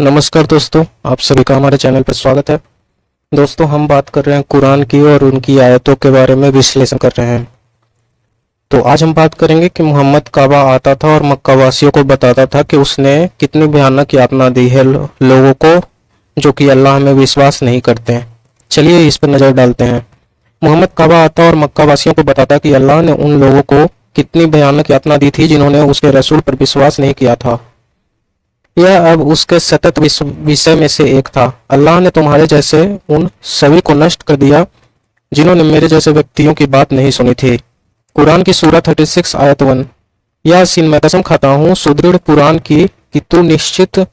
नमस्कार दोस्तों, आप सभी का हमारे चैनल पर स्वागत है। दोस्तों, हम बात कर रहे हैं कुरान की और उनकी आयतों के बारे में विश्लेषण कर रहे हैं। तो आज हम बात करेंगे कि मोहम्मद काबा आता था और मक्का वासियों को बताता था कि उसने कितनी भयानक यातना दी है लोगों को जो कि अल्लाह में विश्वास नहीं करते हैं। चलिए इस पर नज़र डालते हैं। मोहम्मद काबा आता और मक्का वासियों को बताता कि अल्लाह ने उन लोगों को कितनी भयानक यातना दी थी जिन्होंने उसके रसूल पर विश्वास नहीं किया था। यह अब उसके सतत विषय में से एक था। अल्लाह ने तुम्हारे जैसे उन सभी को नष्ट कर दिया जिन्होंने मेरे जैसे व्यक्तियों की बात नहीं सुनी थी। कुरान की सूरह 36 आयत 1। यासीन, मैं कसम खाता हूँ सुदृढ़ कुरान की कि तू निश्चित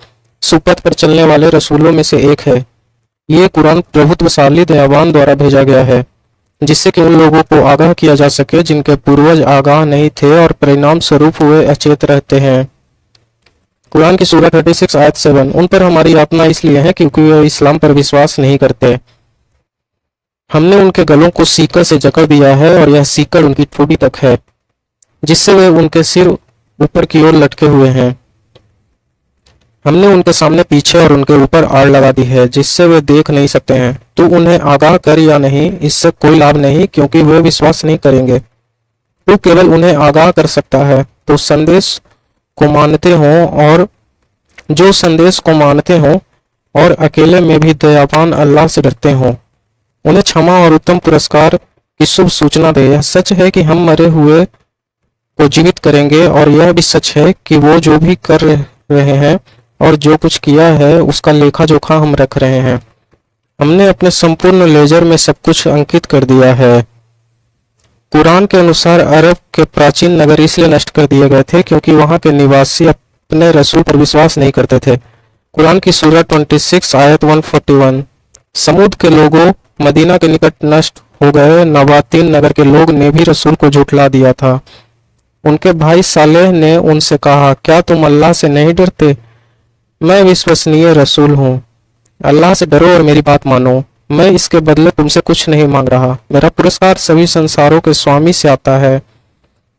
सुपथ पर चलने वाले रसूलों में से एक है। ये कुरान प्रभुत्वशाली दयावान द्वारा भेजा गया है जिससे कि उन लोगों को आगाह किया जा सके जिनके पूर्वज आगाह नहीं थे और परिणाम स्वरूप हुए अचेत रहते हैं। कुरान की सूरह 36 आयत 7। उन पर हमारी यातना इसलिए है क्योंकि वे इस्लाम पर विश्वास नहीं करते। हमने उनके गलों को सीकर से जकड़ दिया है और यह सीकर उनकी ठोड़ी तक है जिससे वे उनके सिर ऊपर की ओर लटके हुए हैं। हमने उनके सामने पीछे और उनके ऊपर आड़ लगा दी है जिससे वे देख नहीं सकते हैं। तो उन्हें आगाह कर या नहीं, इससे कोई लाभ नहीं क्योंकि वे विश्वास नहीं करेंगे। तो केवल उन्हें आगाह कर सकता है तो संदेश को मानते हों और जो संदेश को मानते हों और अकेले में भी दयावान अल्लाह से डरते हों, उन्हें क्षमा और उत्तम पुरस्कार की शुभ सूचना दे। यह सच है कि हम मरे हुए को जीवित करेंगे और यह भी सच है कि वो जो भी कर रहे हैं और जो कुछ किया है उसका लेखा जोखा हम रख रहे हैं। हमने अपने संपूर्ण लेजर में सब कुछ अंकित कर दिया है। कुरान के अनुसार अरब के प्राचीन नगर इसलिए नष्ट कर दिए गए थे क्योंकि वहां के निवासी अपने रसूल पर विश्वास नहीं करते थे। कुरान की सूरह 26 आयत 141। समूद के लोगों मदीना के निकट नष्ट हो गए नबातीन नगर के लोग ने भी रसूल को झुठला दिया था। उनके भाई सालेह ने उनसे कहा, क्या तुम अल्लाह से नहीं डरते? मैं विश्वसनीय रसूल हूँ, अल्लाह से डरो और मेरी बात मानो। मैं इसके बदले तुमसे कुछ नहीं मांग रहा। मेरा पुरस्कार सभी संसारों के स्वामी से आता है।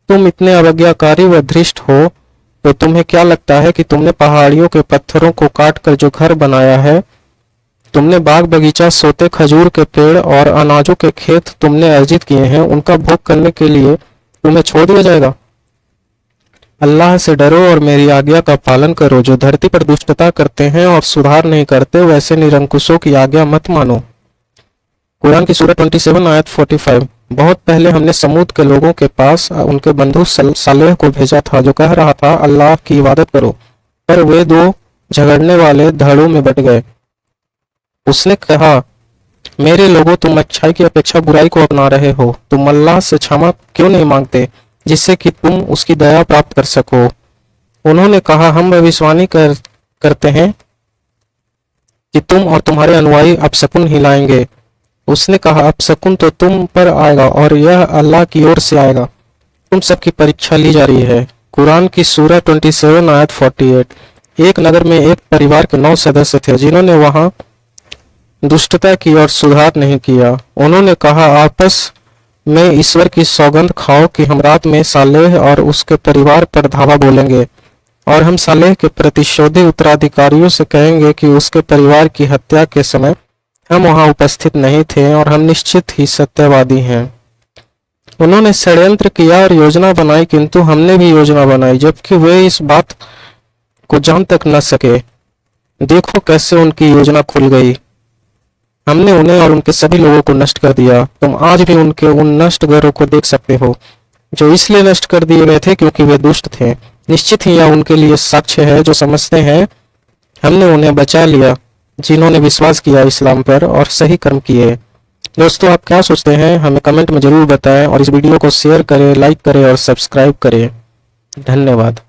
तुम इतने अवज्ञाकारी व धृष्ट हो तो तुम्हें क्या लगता है कि तुमने पहाड़ियों के पत्थरों को काट कर जो घर बनाया है, तुमने बाग बगीचा, सोते खजूर के पेड़ और अनाजों के खेत तुमने अर्जित किए हैं, उनका भोग करने के लिए तुम्हें छोड़ दिया जाएगा? अल्लाह से डरो और मेरी आज्ञा का पालन करो। जो धरती पर दुष्टता करते हैं और सुधार नहीं करते वैसे निरंकुशों की आज्ञा मत मानो। कुरान की सूरह 27 आयत 45। बहुत पहले हमने समूद के लोगों के पास उनके बंधु सालेह को भेजा था जो कह रहा था अल्लाह की इबादत करो, पर वे दो झगड़ने वाले धड़ों में बट गए। उसने कहा, मेरे लोगों, तुम अच्छाई की अपेक्षा बुराई को अपना रहे हो। तुम अल्लाह से क्षमा क्यों नहीं मांगते जिससे कि तुम उसकी दया प्राप्त कर सको? उन्होंने कहा, हम भविष्यवाणी करते हैं कि तुम और तुम्हारे अनुयायी अपशकुन हिलाएंगे। उसने कहा, अपशकुन तो तुम पर आएगा और यह अल्लाह की ओर से आएगा। तुम सबकी परीक्षा ली जा रही है। कुरान की सूरह 27 आयत 48। एक नगर में एक परिवार के 9 सदस्य थे जिन्होंने वहां दुष्टता की और सुधार नहीं किया। उन्होंने कहा, आपस में ईश्वर की सौगंध खाओ कि हम रात में सालेह और उसके परिवार पर धावा बोलेंगे और हम सालेह के प्रतिशोधी उत्तराधिकारियों से कहेंगे कि उसके परिवार की हत्या के समय हम वहां उपस्थित नहीं थे और हम निश्चित ही सत्यवादी हैं। उन्होंने षड्यंत्र किया और योजना बनाई, किंतु हमने भी योजना बनाई जबकि वे इस बात को जान तक न सके। देखो कैसे उनकी योजना खुल गई। हमने उन्हें और उनके सभी लोगों को नष्ट कर दिया। तुम आज भी उनके उन नष्ट घरों को देख सकते हो जो इसलिए नष्ट कर दिए गए थे क्योंकि वे दुष्ट थे। निश्चित ही यह उनके लिए साक्ष्य है जो समझते हैं हमने उन्हें बचा लिया जिन्होंने विश्वास किया इस्लाम पर और सही कर्म किए। दोस्तों, आप क्या सोचते हैं हमें कमेंट में जरूर बताएं और इस वीडियो को शेयर करें, लाइक करें और सब्सक्राइब करें। धन्यवाद।